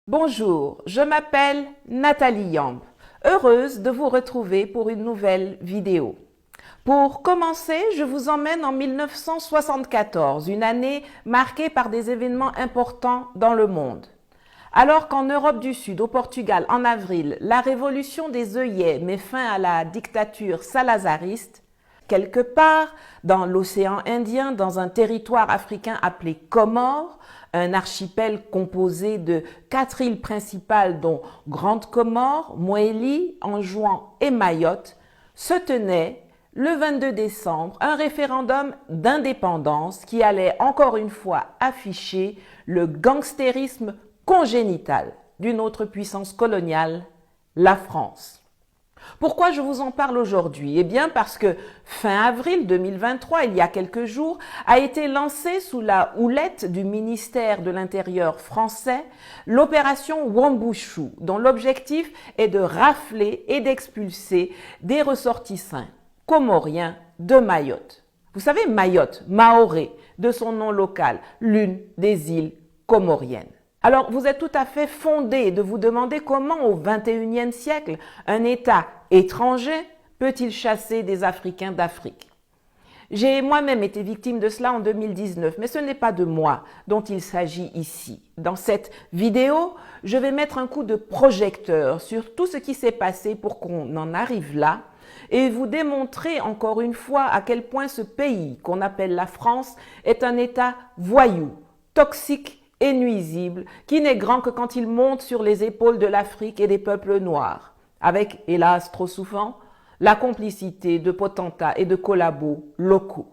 Bonjour, je m'appelle Nathalie Yamb. Heureuse de vous retrouver pour une nouvelle vidéo. Pour commencer, je vous emmène en 1974, une année marquée par des événements importants dans le monde. Alors qu'en Europe du Sud, au Portugal, en avril, la révolution des œillets met fin à la dictature salazariste, quelque part dans l'océan Indien, dans un territoire africain appelé Comores, un archipel composé de 4 îles principales dont Grande Comore, Moélie, Anjouan et Mayotte, se tenait le 22 décembre un référendum d'indépendance qui allait encore une fois afficher le gangstérisme congénital d'une autre puissance coloniale, la France. Pourquoi je vous en parle aujourd'hui? Eh bien parce que fin avril 2023, il y a quelques jours, a été lancée sous la houlette du ministère de l'Intérieur français l'opération Wambushu, dont l'objectif est de rafler et d'expulser des ressortissants comoriens de Mayotte. Vous savez, Mayotte, Maoré, de son nom local, l'une des îles comoriennes. Alors, vous êtes tout à fait fondé de vous demander comment, au XXIe siècle, un État étranger peut-il chasser des Africains d'Afrique. J'ai moi-même été victime de cela en 2019, mais ce n'est pas de moi dont il s'agit ici. Dans cette vidéo, je vais mettre un coup de projecteur sur tout ce qui s'est passé pour qu'on en arrive là et vous démontrer encore une fois à quel point ce pays qu'on appelle la France est un État voyou, toxique et nuisible, qui n'est grand que quand il monte sur les épaules de l'Afrique et des peuples noirs, avec, hélas trop souvent, la complicité de potentats et de collabos locaux.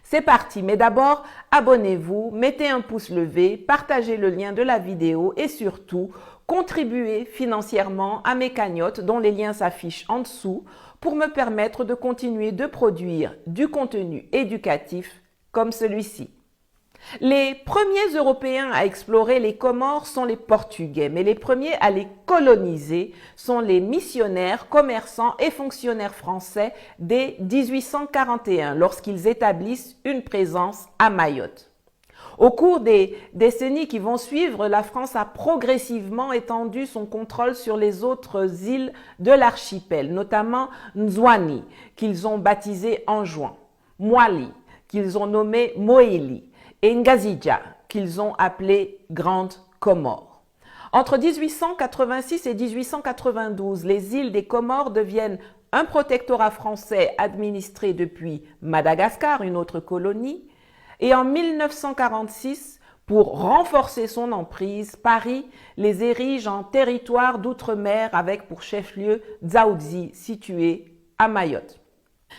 C'est parti, mais d'abord, abonnez-vous, mettez un pouce levé, partagez le lien de la vidéo et surtout, contribuez financièrement à mes cagnottes dont les liens s'affichent en dessous pour me permettre de continuer de produire du contenu éducatif comme celui-ci. Les premiers Européens à explorer les Comores sont les Portugais, mais les premiers à les coloniser sont les missionnaires, commerçants et fonctionnaires français dès 1841, lorsqu'ils établissent une présence à Mayotte. Au cours des décennies qui vont suivre, la France a progressivement étendu son contrôle sur les autres îles de l'archipel, notamment Nzouani, qu'ils ont baptisé Anjouan, Moali, qu'ils ont nommé Moélie, et Ngazidja, qu'ils ont appelé Grande Comore. Entre 1886 et 1892, les îles des Comores deviennent un protectorat français administré depuis Madagascar, une autre colonie, et en 1946, pour renforcer son emprise, Paris les érige en territoire d'outre-mer avec pour chef-lieu Dzaoudzi, situé à Mayotte.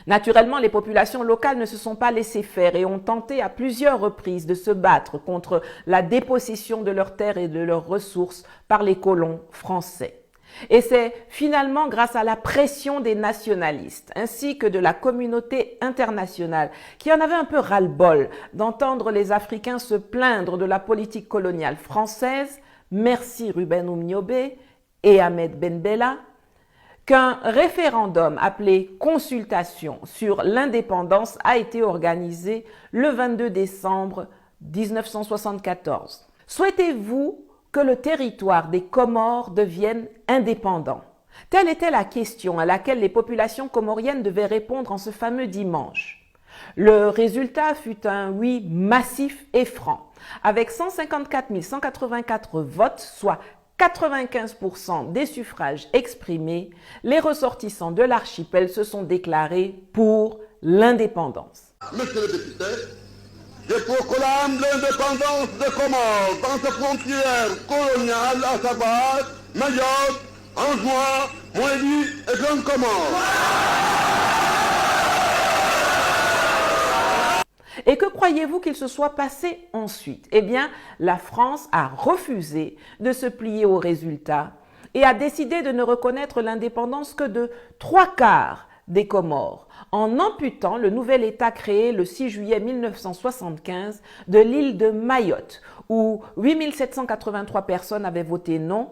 Naturellement, les populations locales ne se sont pas laissées faire et ont tenté à plusieurs reprises de se battre contre la dépossession de leurs terres et de leurs ressources par les colons français. Et c'est finalement grâce à la pression des nationalistes ainsi que de la communauté internationale qui en avait un peu ras-le-bol d'entendre les Africains se plaindre de la politique coloniale française, merci Ruben Oumniobé et Ahmed Ben Bella, qu'un référendum appelé consultation sur l'indépendance a été organisé le 22 décembre 1974. Souhaitez-vous que le territoire des Comores devienne indépendant? Telle était la question à laquelle les populations comoriennes devaient répondre en ce fameux dimanche. Le résultat fut un oui massif et franc, avec 154 184 votes, soit 95% des suffrages exprimés, les ressortissants de l'archipel se sont déclarés pour l'indépendance. Monsieur le député, je proclame l'indépendance des Comores dans ses frontières coloniales, à savoir Mayotte, Anjouan, Moélie et Grande Comore. Et que croyez-vous qu'il se soit passé ensuite? Eh bien, la France a refusé de se plier au résultat et a décidé de ne reconnaître l'indépendance que de 3/4 des Comores, en amputant le nouvel État créé le 6 juillet 1975 de l'île de Mayotte, où 8 783 personnes avaient voté non,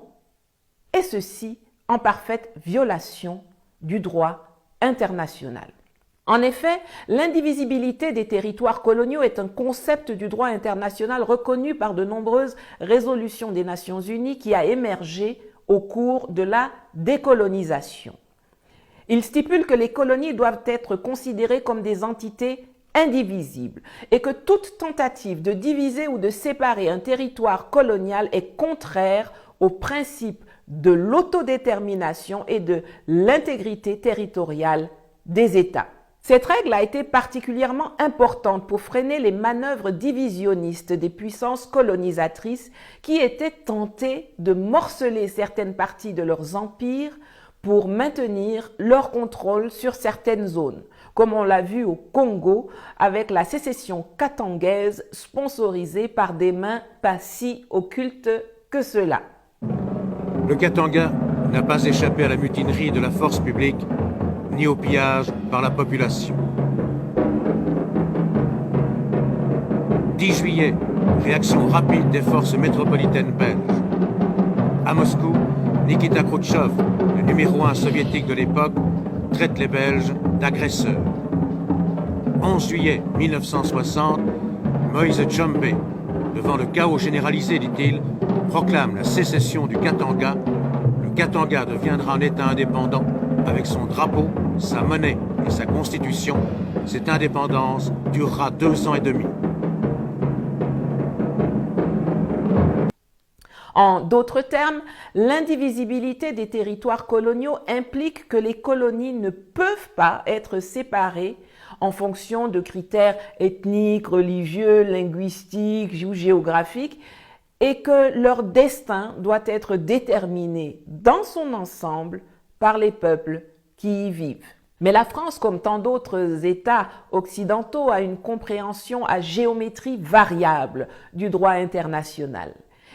et ceci en parfaite violation du droit international. En effet, l'indivisibilité des territoires coloniaux est un concept du droit international reconnu par de nombreuses résolutions des Nations Unies qui a émergé au cours de la décolonisation. Il stipule que les colonies doivent être considérées comme des entités indivisibles et que toute tentative de diviser ou de séparer un territoire colonial est contraire au principe de l'autodétermination et de l'intégrité territoriale des États. Cette règle a été particulièrement importante pour freiner les manœuvres divisionnistes des puissances colonisatrices qui étaient tentées de morceler certaines parties de leurs empires pour maintenir leur contrôle sur certaines zones, comme on l'a vu au Congo avec la sécession katangaise sponsorisée par des mains pas si occultes que cela. Le Katanga n'a pas échappé à la mutinerie de la force publique ni au pillage par la population. 10 juillet, réaction rapide des forces métropolitaines belges. À Moscou, Nikita Khrouchtchev, le numéro 1 soviétique de l'époque, traite les Belges d'agresseurs. 11 juillet 1960, Moïse Tshombe, devant le chaos généralisé, dit-il, proclame la sécession du Katanga. Le Katanga deviendra un État indépendant avec son drapeau, sa monnaie et sa constitution. Cette indépendance durera 2 ans et demi. En d'autres termes, l'indivisibilité des territoires coloniaux implique que les colonies ne peuvent pas être séparées en fonction de critères ethniques, religieux, linguistiques ou géographiques, et que leur destin doit être déterminé dans son ensemble par les peuples qui y vivent. Mais la France, comme tant d'autres États occidentaux, a une compréhension à géométrie variable du droit international.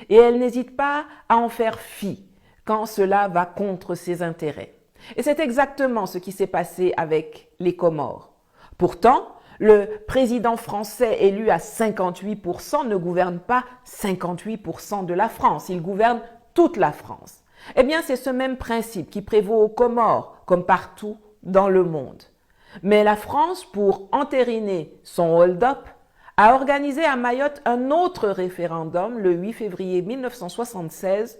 Et elle n'hésite pas à en faire fi quand cela va contre ses intérêts. Et c'est exactement ce qui s'est passé avec les Comores. Pourtant, le président français élu à 58% ne gouverne pas 58% de la France, il gouverne toute la France. Eh bien, c'est ce même principe qui prévaut aux Comores, comme partout dans le monde. Mais la France, pour entériner son hold-up, a organisé à Mayotte un autre référendum le 8 février 1976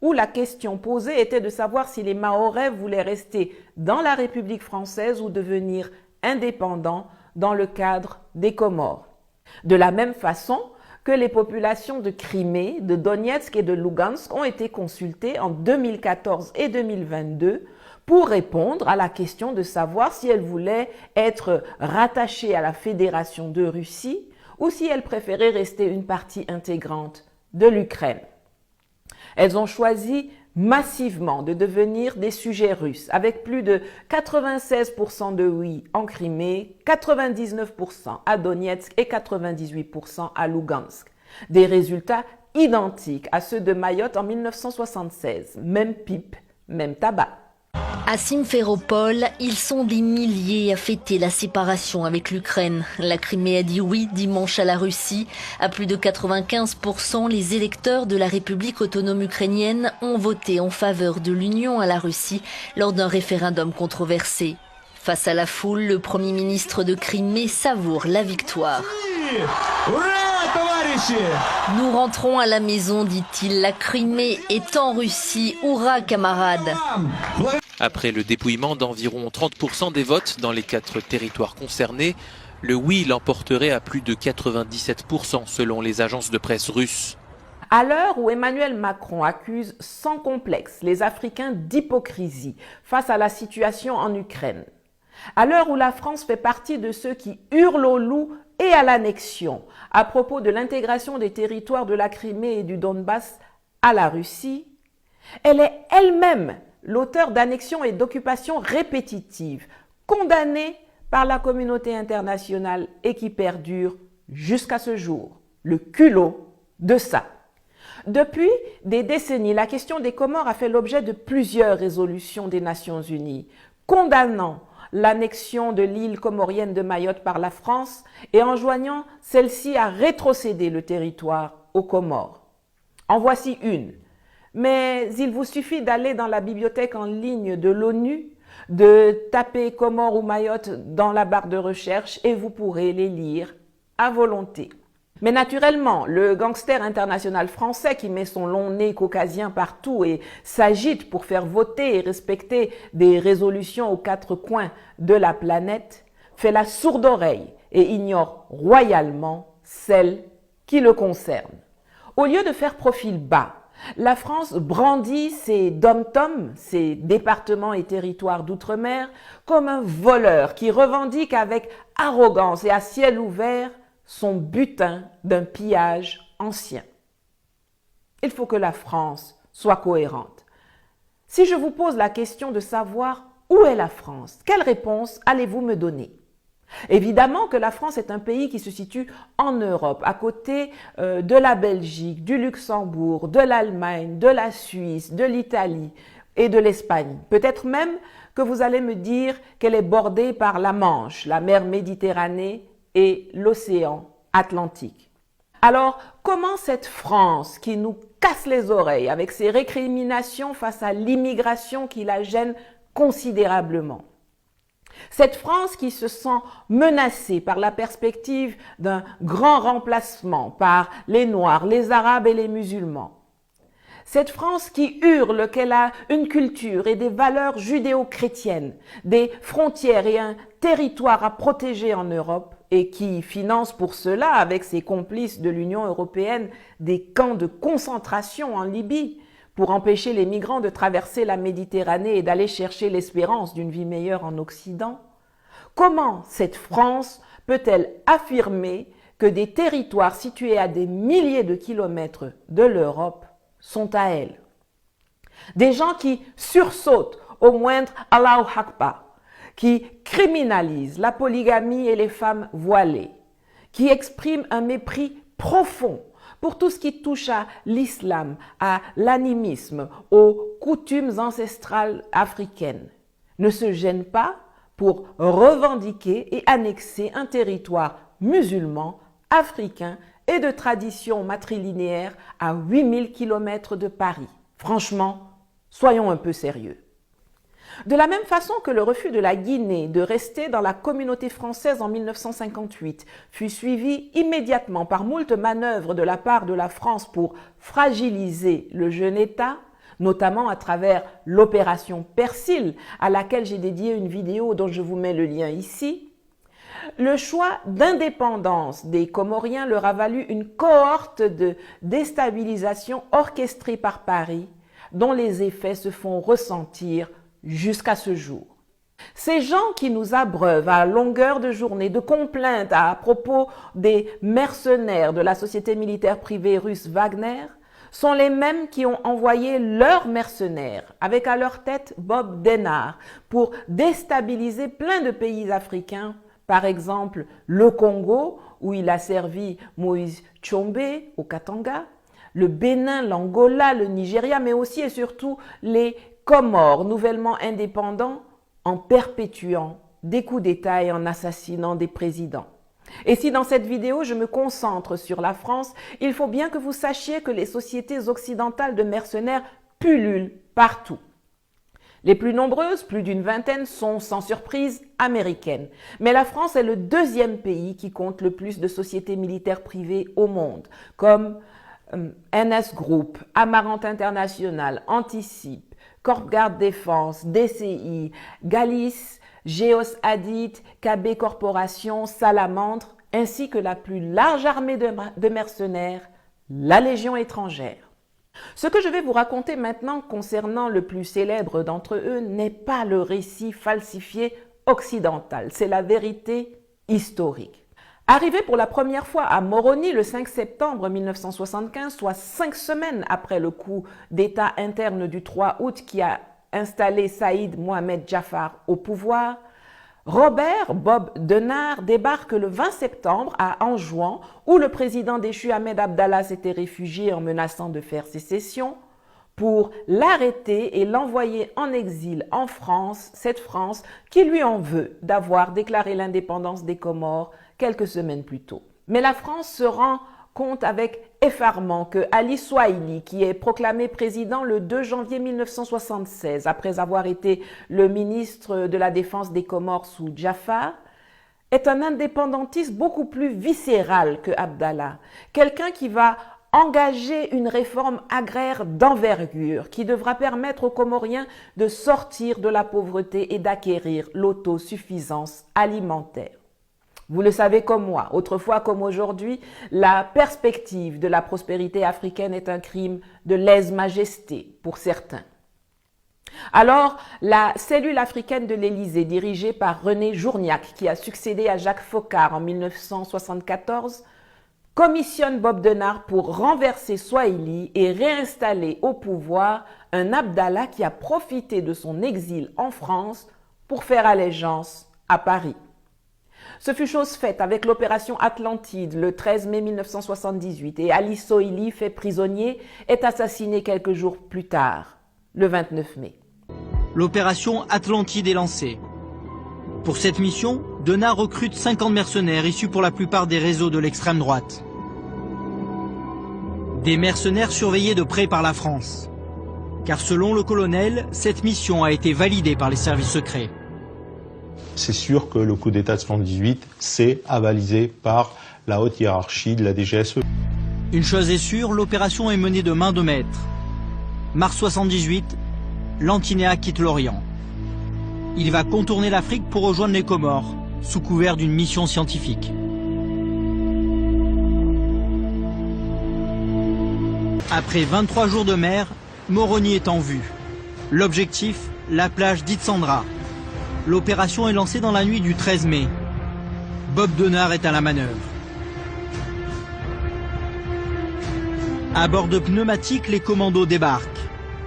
où la question posée était de savoir si les Mahorais voulaient rester dans la République française ou devenir indépendants dans le cadre des Comores. De la même façon que les populations de Crimée, de Donetsk et de Lugansk ont été consultées en 2014 et 2022 pour répondre à la question de savoir si elles voulaient être rattachées à la Fédération de Russie ou si elles préféraient rester une partie intégrante de l'Ukraine. Elles ont choisi massivement de devenir des sujets russes, avec plus de 96% de oui en Crimée, 99% à Donetsk et 98% à Lugansk. Des résultats identiques à ceux de Mayotte en 1976. Même pipe, même tabac. À Simferopol, ils sont des milliers à fêter la séparation avec l'Ukraine. La Crimée a dit oui dimanche à la Russie. À plus de 95%, les électeurs de la République autonome ukrainienne ont voté en faveur de l'union à la Russie lors d'un référendum controversé. Face à la foule, le Premier ministre de Crimée savoure la victoire. Nous rentrons à la maison, dit-il. La Crimée est en Russie. Hourra, camarades! Après le dépouillement d'environ 30% des votes dans les 4 territoires concernés, le oui l'emporterait à plus de 97% selon les agences de presse russes. À l'heure où Emmanuel Macron accuse sans complexe les Africains d'hypocrisie face à la situation en Ukraine, à l'heure où la France fait partie de ceux qui hurlent au loup et à l'annexion à propos de l'intégration des territoires de la Crimée et du Donbass à la Russie, elle est elle-même l'auteur d'annexions et d'occupations répétitives, condamnées par la communauté internationale et qui perdurent jusqu'à ce jour. Le culot de ça. Depuis des décennies, la question des Comores a fait l'objet de plusieurs résolutions des Nations Unies, condamnant l'annexion de l'île comorienne de Mayotte par la France et enjoignant celle-ci à rétrocéder le territoire aux Comores. En voici une. Mais il vous suffit d'aller dans la bibliothèque en ligne de l'ONU, de taper Comores ou Mayotte dans la barre de recherche et vous pourrez les lire à volonté. Mais naturellement, le gangster international français qui met son long nez caucasien partout et s'agite pour faire voter et respecter des résolutions aux quatre coins de la planète fait la sourde oreille et ignore royalement celles qui le concernent. Au lieu de faire profil bas, la France brandit ses dom-toms, ses départements et territoires d'outre-mer, comme un voleur qui revendique avec arrogance et à ciel ouvert son butin d'un pillage ancien. Il faut que la France soit cohérente. Si je vous pose la question de savoir où est la France, quelle réponse allez-vous me donner? Évidemment que la France est un pays qui se situe en Europe, à côté de la Belgique, du Luxembourg, de l'Allemagne, de la Suisse, de l'Italie et de l'Espagne. Peut-être même que vous allez me dire qu'elle est bordée par la Manche, la mer Méditerranée et l'océan Atlantique. Alors, comment cette France qui nous casse les oreilles avec ses récriminations face à l'immigration qui la gêne considérablement? Cette France qui se sent menacée par la perspective d'un grand remplacement par les Noirs, les Arabes et les musulmans. Cette France qui hurle qu'elle a une culture et des valeurs judéo-chrétiennes, des frontières et un territoire à protéger en Europe et qui finance pour cela, avec ses complices de l'Union européenne, des camps de concentration en Libye pour empêcher les migrants de traverser la Méditerranée et d'aller chercher l'espérance d'une vie meilleure en Occident. Comment cette France peut-elle affirmer que des territoires situés à des milliers de kilomètres de l'Europe sont à elle? Des gens qui sursautent au moindre Allahu Akbar, qui criminalisent la polygamie et les femmes voilées, qui expriment un mépris profond pour tout ce qui touche à l'islam, à l'animisme, aux coutumes ancestrales africaines, ne se gênent pas pour revendiquer et annexer un territoire musulman, africain et de tradition matrilinéaire à 8000 km de Paris. Franchement, soyons un peu sérieux. De la même façon que le refus de la Guinée de rester dans la communauté française en 1958 fut suivi immédiatement par moult manœuvres de la part de la France pour fragiliser le jeune État, notamment à travers l'opération Persil, à laquelle j'ai dédié une vidéo dont je vous mets le lien ici, le choix d'indépendance des Comoriens leur a valu une cohorte de déstabilisation orchestrée par Paris, dont les effets se font ressentir jusqu'à ce jour. Ces gens qui nous abreuvent à longueur de journée de complaintes à propos des mercenaires de la société militaire privée russe Wagner sont les mêmes qui ont envoyé leurs mercenaires, avec à leur tête Bob Denard, pour déstabiliser plein de pays africains, par exemple le Congo, où il a servi Moïse Tshombe au Katanga, le Bénin, l'Angola, le Nigeria, mais aussi et surtout les Comores, nouvellement indépendants, en perpétuant des coups d'État et en assassinant des présidents. Et si dans cette vidéo je me concentre sur la France, il faut bien que vous sachiez que les sociétés occidentales de mercenaires pullulent partout. Les plus nombreuses, plus d'une vingtaine, sont sans surprise américaines. Mais la France est le deuxième pays qui compte le plus de sociétés militaires privées au monde, comme NS Group, Amarante International, Anticipe, Corp Garde Défense, DCI, Galis, Geos Hadid, KB Corporation, Salamandre, ainsi que la plus large armée de mercenaires, la Légion étrangère. Ce que je vais vous raconter maintenant concernant le plus célèbre d'entre eux n'est pas le récit falsifié occidental, c'est la vérité historique. Arrivé pour la première fois à Moroni le 5 septembre 1975, soit 5 semaines après le coup d'État interne du 3 août qui a installé Saïd Mohamed Jaffar au pouvoir, Robert Bob Denard débarque le 20 septembre à Anjouan, où le président déchu Ahmed Abdallah s'était réfugié en menaçant de faire sécession, pour l'arrêter et l'envoyer en exil en France, cette France qui lui en veut d'avoir déclaré l'indépendance des Comores quelques semaines plus tôt. Mais la France se rend compte avec effarement que Ali Swahili, qui est proclamé président le 2 janvier 1976, après avoir été le ministre de la Défense des Comores sous Jaffar, est un indépendantiste beaucoup plus viscéral que Abdallah, quelqu'un qui va engager une réforme agraire d'envergure qui devra permettre aux Comoriens de sortir de la pauvreté et d'acquérir l'autosuffisance alimentaire. Vous le savez comme moi, autrefois comme aujourd'hui, la perspective de la prospérité africaine est un crime de lèse-majesté pour certains. Alors, la cellule africaine de l'Élysée, dirigée par René Journiac, qui a succédé à Jacques Foccart en 1974, commissionne Bob Denard pour renverser Swahili et réinstaller au pouvoir un Abdallah qui a profité de son exil en France pour faire allégeance à Paris. Ce fut chose faite avec l'opération Atlantide le 13 mai 1978 et Ali Swahili, fait prisonnier, est assassiné quelques jours plus tard, le 29 mai. L'opération Atlantide est lancée. Pour cette mission, Denard recrute 50 mercenaires issus pour la plupart des réseaux de l'extrême droite. Des mercenaires surveillés de près par la France. Car selon le colonel, cette mission a été validée par les services secrets. C'est sûr que le coup d'État de 78, c'est avalisé par la haute hiérarchie de la DGSE. Une chose est sûre, l'opération est menée de main de maître. Mars 78, Lantinéa quitte l'Orient. Il va contourner l'Afrique pour rejoindre les Comores, sous couvert d'une mission scientifique. Après 23 jours de mer, Moroni est en vue. L'objectif, la plage d'Itsandra. L'opération est lancée dans la nuit du 13 mai. Bob Denard est à la manœuvre. À bord de pneumatiques, les commandos débarquent.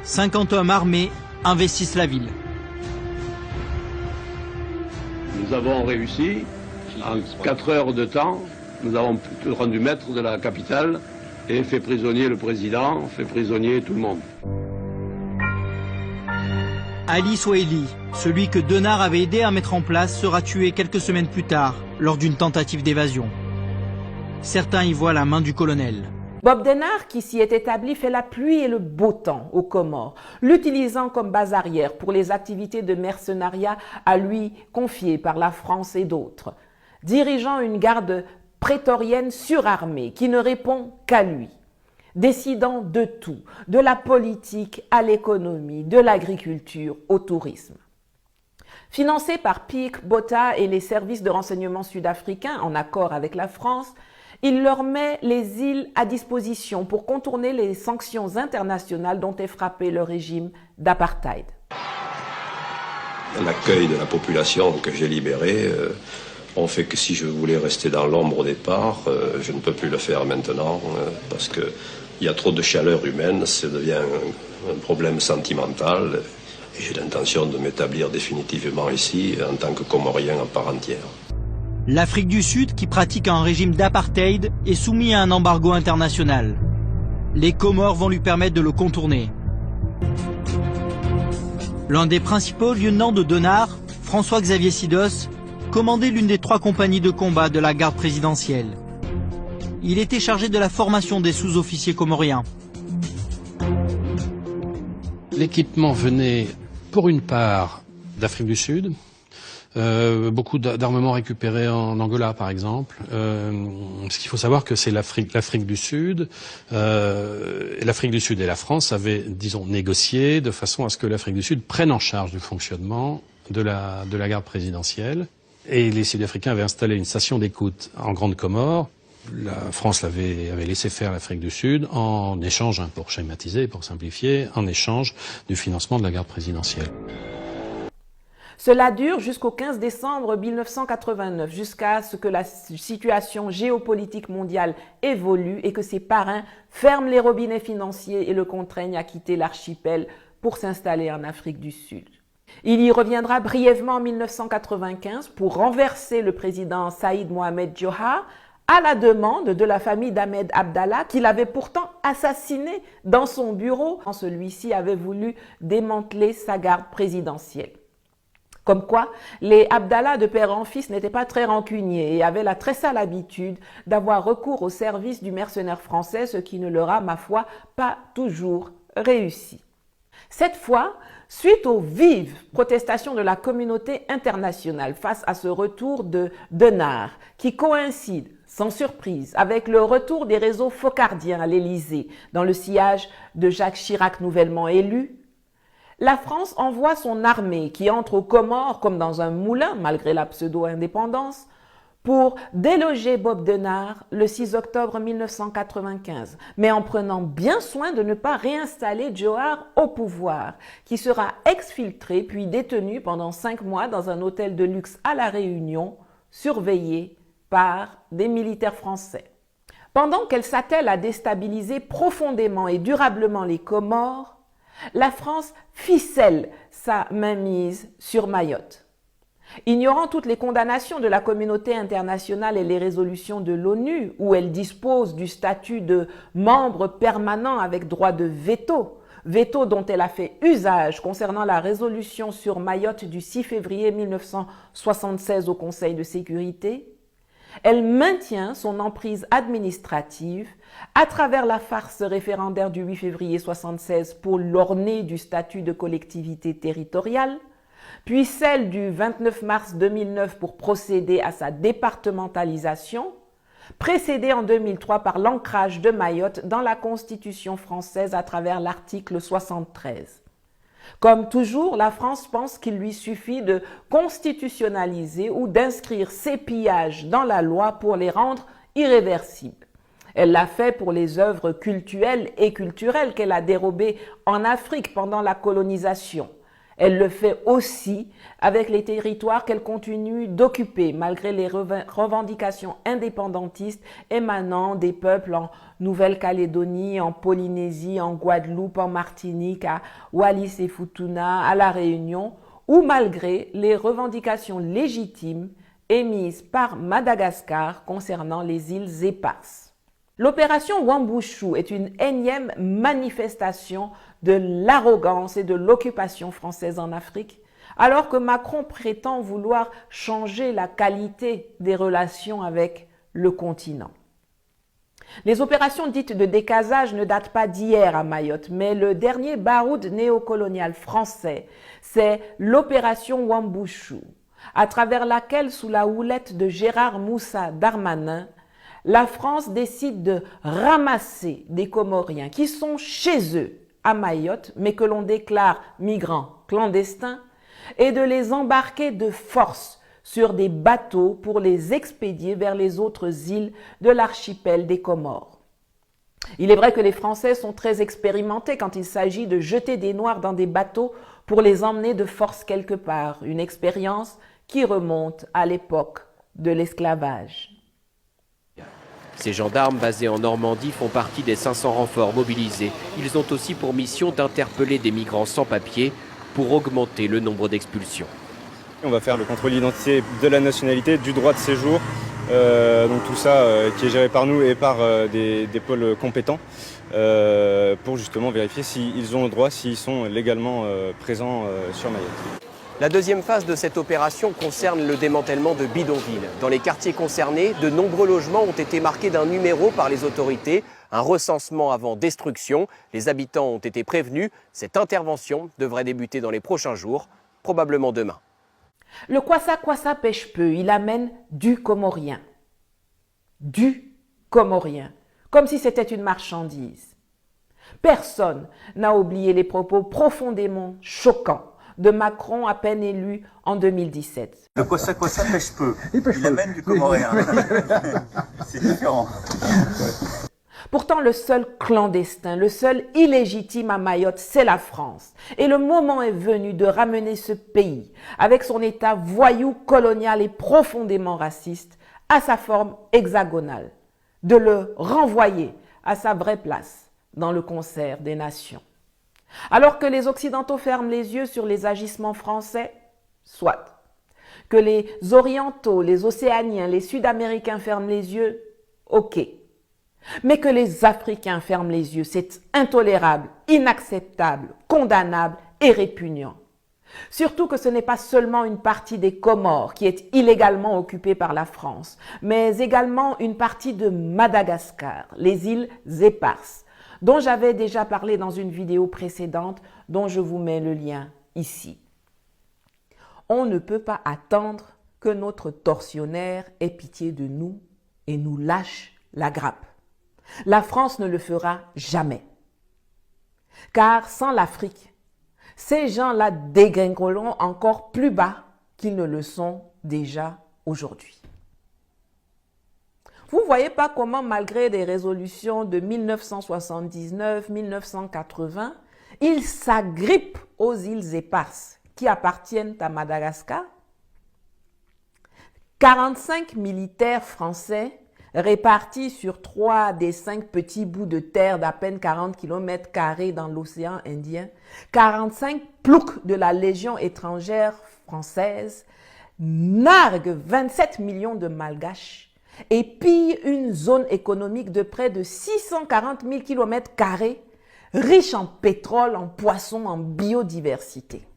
50 hommes armés investissent la ville. Nous avons réussi, en 4 heures de temps, nous avons rendu maître de la capitale et fait prisonnier le président, fait prisonnier tout le monde. Ali Swahili, celui que Denard avait aidé à mettre en place, sera tué quelques semaines plus tard, lors d'une tentative d'évasion. Certains y voient la main du colonel. Bob Denard, qui s'y est établi, fait la pluie et le beau temps aux Comores, l'utilisant comme base arrière pour les activités de mercenariat à lui confiées par la France et d'autres, dirigeant une garde prétorienne surarmée qui ne répond qu'à lui, décidant de tout, de la politique à l'économie, de l'agriculture au tourisme. Financé par Pik Botha et les services de renseignement sud-africains en accord avec la France, il leur met les îles à disposition pour contourner les sanctions internationales dont est frappé le régime d'apartheid. L'accueil de la population que j'ai libérée ont fait que si je voulais rester dans l'ombre au départ, je ne peux plus le faire maintenant parce qu'il y a trop de chaleur humaine, ça devient un problème sentimental et j'ai l'intention de m'établir définitivement ici en tant que Comorien à part entière. L'Afrique du Sud, qui pratique un régime d'apartheid, est soumis à un embargo international. Les Comores vont lui permettre de le contourner. L'un des principaux lieutenants de Denard, François-Xavier Sidos, commandait l'une des 3 compagnies de combat de la garde présidentielle. Il était chargé de la formation des sous-officiers comoriens. L'équipement venait pour une part d'Afrique du Sud, beaucoup d'armements récupérés en Angola par exemple. Ce qu'il faut savoir que c'est l'Afrique du Sud, l'Afrique du Sud et la France avaient, disons, négocié de façon à ce que l'Afrique du Sud prenne en charge du fonctionnement de la garde présidentielle. Et les Sud-Africains avaient installé une station d'écoute en Grande Comore. La France avait laissé faire l'Afrique du Sud en échange, pour schématiser, pour simplifier, en échange du financement de la garde présidentielle. Cela dure jusqu'au 15 décembre 1989, jusqu'à ce que la situation géopolitique mondiale évolue et que ses parrains ferment les robinets financiers et le contraignent à quitter l'archipel pour s'installer en Afrique du Sud. Il y reviendra brièvement en 1995 pour renverser le président Saïd Mohamed Johar à la demande de la famille d'Ahmed Abdallah, qu'il avait pourtant assassiné dans son bureau quand celui-ci avait voulu démanteler sa garde présidentielle. Comme quoi, les Abdallah de père en fils n'étaient pas très rancuniers et avaient la très sale habitude d'avoir recours au service du mercenaire français, ce qui ne leur a, ma foi, pas toujours réussi. Cette fois, suite aux vives protestations de la communauté internationale face à ce retour de Denard, qui coïncide, sans surprise, avec le retour des réseaux focardiens à l'Élysée dans le sillage de Jacques Chirac nouvellement élu, la France envoie son armée qui entre aux Comores comme dans un moulin, malgré la pseudo-indépendance, pour déloger Bob Denard le 6 octobre 1995, mais en prenant bien soin de ne pas réinstaller Djohar au pouvoir, qui sera exfiltré puis détenu pendant 5 mois dans un hôtel de luxe à La Réunion, surveillé par des militaires français. Pendant qu'elle s'attelle à déstabiliser profondément et durablement les Comores, la France ficelle sa mainmise sur Mayotte. Ignorant toutes les condamnations de la communauté internationale et les résolutions de l'ONU, où elle dispose du statut de membre permanent avec droit de veto, veto dont elle a fait usage concernant la résolution sur Mayotte du 6 février 1976 au Conseil de sécurité, elle maintient son emprise administrative à travers la farce référendaire du 8 février 1976 pour l'orner du statut de collectivité territoriale, puis celle du 29 mars 2009 pour procéder à sa départementalisation, précédée en 2003 par l'ancrage de Mayotte dans la Constitution française à travers l'article 73. Comme toujours, la France pense qu'il lui suffit de constitutionnaliser ou d'inscrire ces pillages dans la loi pour les rendre irréversibles. Elle l'a fait pour les œuvres cultuelles et culturelles qu'elle a dérobées en Afrique pendant la colonisation. Elle le fait aussi avec les territoires qu'elle continue d'occuper, malgré les revendications indépendantistes émanant des peuples en Nouvelle-Calédonie, en Polynésie, en Guadeloupe, en Martinique, à Wallis et Futuna, à La Réunion, ou malgré les revendications légitimes émises par Madagascar concernant les îles éparses. L'opération Wambushu est une énième manifestation de l'arrogance et de l'occupation française en Afrique, alors que Macron prétend vouloir changer la qualité des relations avec le continent. Les opérations dites de décasage ne datent pas d'hier à Mayotte, mais le dernier baroud néocolonial français, c'est l'opération Wambushu, à travers laquelle, sous la houlette de Gérard Moussa Darmanin, la France décide de ramasser des Comoriens qui sont chez eux à Mayotte, mais que l'on déclare migrants clandestins, et de les embarquer de force sur des bateaux pour les expédier vers les autres îles de l'archipel des Comores. Il est vrai que les Français sont très expérimentés quand il s'agit de jeter des Noirs dans des bateaux pour les emmener de force quelque part, une expérience qui remonte à l'époque de l'esclavage. Ces gendarmes basés en Normandie font partie des 500 renforts mobilisés. Ils ont aussi pour mission d'interpeller des migrants sans papier pour augmenter le nombre d'expulsions. On va faire le contrôle d'identité, de la nationalité, du droit de séjour, donc tout ça qui est géré par nous et par des pôles compétents pour justement vérifier s'ils ont le droit, s'ils sont légalement présents sur Mayotte. La deuxième phase de cette opération concerne le démantèlement de bidonvilles. Dans les quartiers concernés, de nombreux logements ont été marqués d'un numéro par les autorités, un recensement avant destruction. Les habitants ont été prévenus. Cette intervention devrait débuter dans les prochains jours, probablement demain. Le Kwassa pêche peu, il amène du Comorien. Du Comorien, comme si c'était une marchandise. Personne n'a oublié les propos profondément choquants de Macron à peine élu en 2017. Le Kwassa pêche peu, il amène du Comorien. C'est différent. Pourtant, le seul clandestin, le seul illégitime à Mayotte, c'est la France. Et le moment est venu de ramener ce pays, avec son état voyou, colonial et profondément raciste, à sa forme hexagonale, de le renvoyer à sa vraie place dans le concert des nations. Alors que les Occidentaux ferment les yeux sur les agissements français, soit. Que les Orientaux, les Océaniens, les Sud-Américains ferment les yeux, ok. Mais que les Africains ferment les yeux, c'est intolérable, inacceptable, condamnable et répugnant. Surtout que ce n'est pas seulement une partie des Comores qui est illégalement occupée par la France, mais également une partie de Madagascar, les îles éparses, dont j'avais déjà parlé dans une vidéo précédente, dont je vous mets le lien ici. On ne peut pas attendre que notre tortionnaire ait pitié de nous et nous lâche la grappe. La France ne le fera jamais. Car sans l'Afrique, ces gens-là dégringoleront encore plus bas qu'ils ne le sont déjà aujourd'hui. Vous ne voyez pas comment, malgré des résolutions de 1979, 1980, ils s'agrippent aux îles éparses qui appartiennent à Madagascar. 45 militaires français répartis sur 3 des 5 petits bouts de terre d'à peine 40 km² dans l'océan Indien, 45 ploucs de la Légion étrangère française narguent 27 millions de Malgaches et pillent une zone économique de près de 640 000 km², riche en pétrole, en poissons, en biodiversité.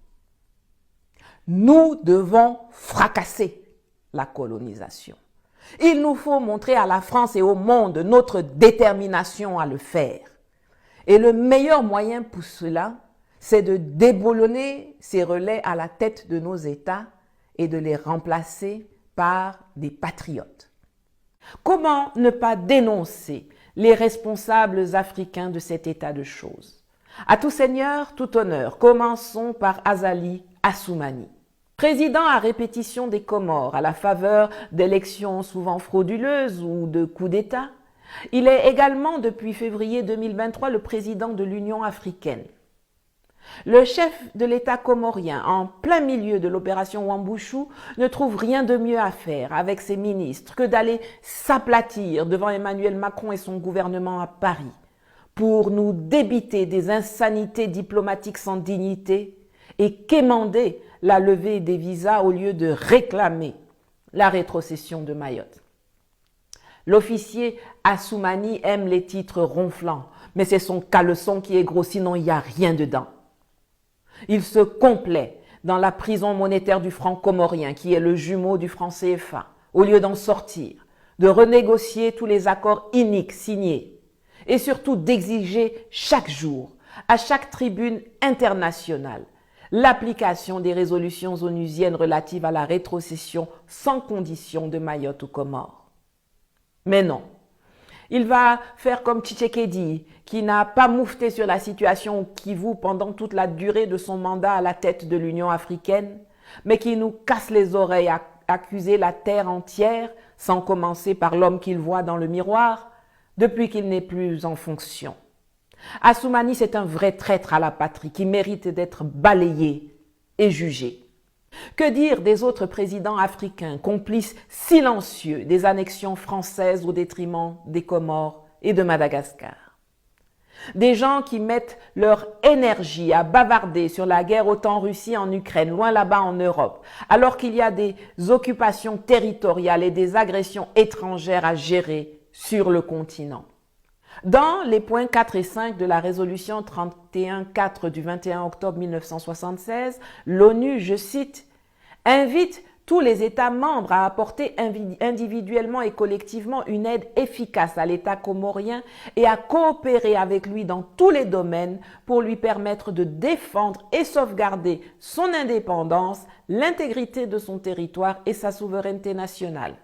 Nous devons fracasser la colonisation. Il nous faut montrer à la France et au monde notre détermination à le faire. Et le meilleur moyen pour cela, c'est de déboulonner ces relais à la tête de nos États et de les remplacer par des patriotes. Comment ne pas dénoncer les responsables africains de cet état de choses? À tout seigneur, tout honneur. Commençons par Azali Assoumani. Président à répétition des Comores, à la faveur d'élections souvent frauduleuses ou de coups d'État, il est également depuis février 2023 le président de l'Union africaine. Le chef de l'État comorien, en plein milieu de l'opération Wambushu, ne trouve rien de mieux à faire avec ses ministres que d'aller s'aplatir devant Emmanuel Macron et son gouvernement à Paris pour nous débiter des insanités diplomatiques sans dignité et quémander la levée des visas au lieu de réclamer la rétrocession de Mayotte. L'officier Assoumani aime les titres ronflants, mais c'est son caleçon qui est gros, sinon il n'y a rien dedans. Il se complaît dans la prison monétaire du franc comorien, qui est le jumeau du franc CFA, au lieu d'en sortir, de renégocier tous les accords iniques signés, et surtout d'exiger chaque jour, à chaque tribune internationale, l'application des résolutions onusiennes relatives à la rétrocession sans condition de Mayotte aux Comores. Mais non, il va faire comme Tshisekedi, qui n'a pas moufté sur la situation au Kivu pendant toute la durée de son mandat à la tête de l'Union africaine, mais qui nous casse les oreilles à accuser la terre entière, sans commencer par l'homme qu'il voit dans le miroir, depuis qu'il n'est plus en fonction. Assoumani, c'est un vrai traître à la patrie qui mérite d'être balayé et jugé. Que dire des autres présidents africains, complices silencieux des annexions françaises au détriment des Comores et de Madagascar? Des gens qui mettent leur énergie à bavarder sur la guerre OTAN-Russie en Ukraine, loin là-bas en Europe, alors qu'il y a des occupations territoriales et des agressions étrangères à gérer sur le continent. Dans les points 4 et 5 de la résolution 31.4 du 21 octobre 1976, l'ONU, je cite, « invite tous les États membres à apporter individuellement et collectivement une aide efficace à l'État comorien et à coopérer avec lui dans tous les domaines pour lui permettre de défendre et sauvegarder son indépendance, l'intégrité de son territoire et sa souveraineté nationale. »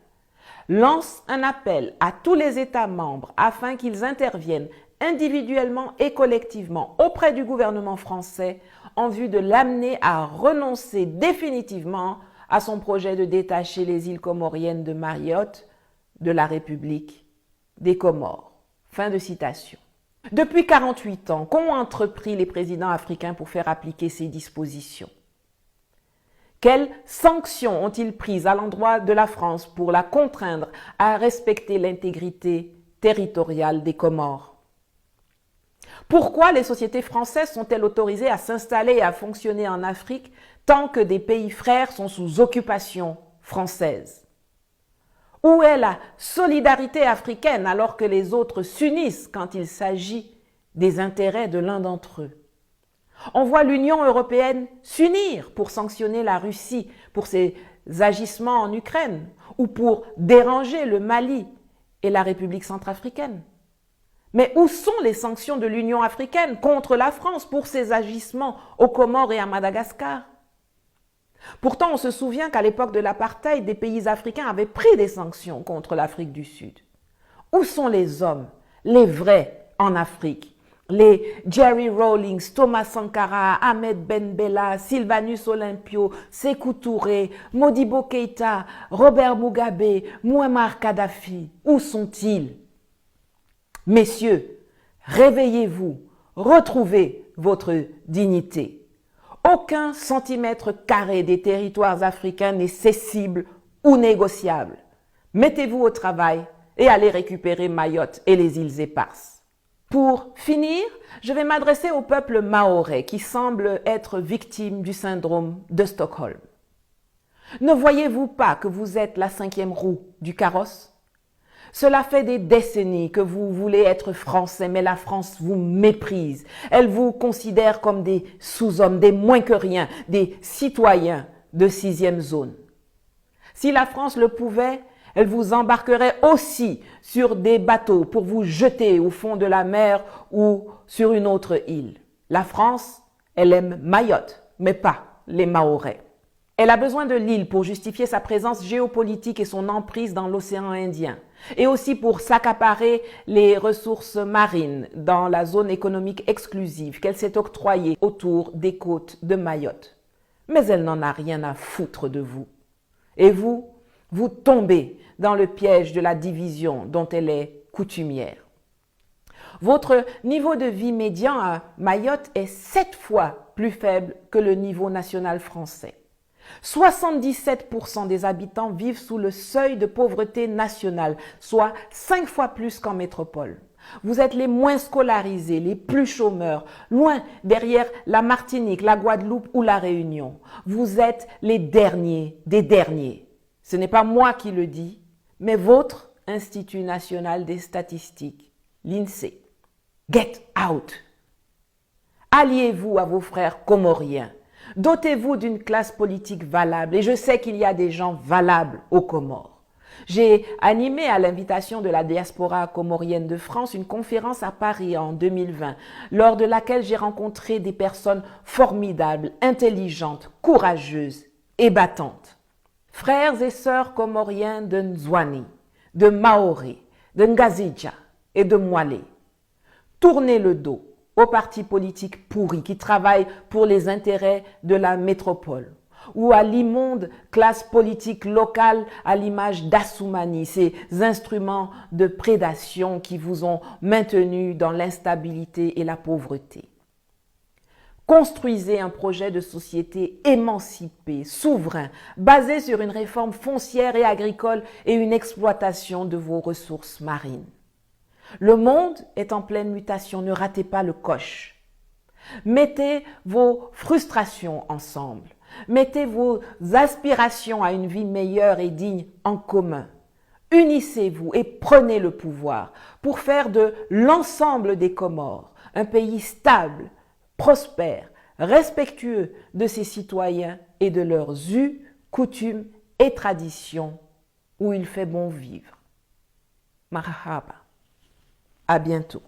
Lance un appel à tous les États membres afin qu'ils interviennent individuellement et collectivement auprès du gouvernement français en vue de l'amener à renoncer définitivement à son projet de détacher les îles comoriennes de Mayotte de la République des Comores. Fin de citation. Depuis 48 ans, qu'ont entrepris les présidents africains pour faire appliquer ces dispositions? Quelles sanctions ont-ils prises à l'endroit de la France pour la contraindre à respecter l'intégrité territoriale des Comores? Pourquoi les sociétés françaises sont-elles autorisées à s'installer et à fonctionner en Afrique tant que des pays frères sont sous occupation française? Où est la solidarité africaine alors que les autres s'unissent quand il s'agit des intérêts de l'un d'entre eux? On voit l'Union européenne s'unir pour sanctionner la Russie pour ses agissements en Ukraine ou pour déranger le Mali et la République centrafricaine. Mais où sont les sanctions de l'Union africaine contre la France pour ses agissements aux Comores et à Madagascar? Pourtant, on se souvient qu'à l'époque de l'apartheid, des pays africains avaient pris des sanctions contre l'Afrique du Sud. Où sont les hommes, les vrais, en Afrique? Les Jerry Rawlings, Thomas Sankara, Ahmed Ben Bella, Sylvanus Olympio, Sékou Touré, Modibo Keïta, Robert Mugabe, Mouammar Kadhafi, où sont-ils? Messieurs, réveillez-vous, retrouvez votre dignité. Aucun centimètre carré des territoires africains n'est cessible ou négociable. Mettez-vous au travail et allez récupérer Mayotte et les îles éparses. Pour finir, je vais m'adresser au peuple mahorais qui semble être victime du syndrome de Stockholm. Ne voyez-vous pas que vous êtes la 5e roue du carrosse? Cela fait des décennies que vous voulez être français, mais la France vous méprise. Elle vous considère comme des sous-hommes, des moins que rien, des citoyens de 6e zone. Si la France le pouvait, elle vous embarquerait aussi sur des bateaux pour vous jeter au fond de la mer ou sur une autre île. La France, elle aime Mayotte, mais pas les Mahorais. Elle a besoin de l'île pour justifier sa présence géopolitique et son emprise dans l'océan Indien, et aussi pour s'accaparer les ressources marines dans la zone économique exclusive qu'elle s'est octroyée autour des côtes de Mayotte. Mais elle n'en a rien à foutre de vous. Et vous, vous tombez dans le piège de la division dont elle est coutumière. Votre niveau de vie médian à Mayotte est 7 fois plus faible que le niveau national français. 77% des habitants vivent sous le seuil de pauvreté nationale, soit 5 fois plus qu'en métropole. Vous êtes les moins scolarisés, les plus chômeurs, loin derrière la Martinique, la Guadeloupe ou la Réunion. Vous êtes les derniers des derniers. Ce n'est pas moi qui le dis, mais votre Institut national des statistiques, l'INSEE. Get out! Alliez-vous à vos frères comoriens. Dotez-vous d'une classe politique valable, et je sais qu'il y a des gens valables aux Comores. J'ai animé à l'invitation de la diaspora comorienne de France une conférence à Paris en 2020, lors de laquelle j'ai rencontré des personnes formidables, intelligentes, courageuses et battantes. Frères et sœurs comoriens de Nzwani, de Maoré, de Ngazidja et de Mwale, tournez le dos aux partis politiques pourris qui travaillent pour les intérêts de la métropole, ou à l'immonde classe politique locale à l'image d'Assoumani, ces instruments de prédation qui vous ont maintenu dans l'instabilité et la pauvreté. Construisez un projet de société émancipé, souverain, basé sur une réforme foncière et agricole et une exploitation de vos ressources marines. Le monde est en pleine mutation, ne ratez pas le coche. Mettez vos frustrations ensemble. Mettez vos aspirations à une vie meilleure et digne en commun. Unissez-vous et prenez le pouvoir pour faire de l'ensemble des Comores un pays stable, prospère, respectueux de ses citoyens et de leurs us, coutumes et traditions où il fait bon vivre. Marhaba. À bientôt.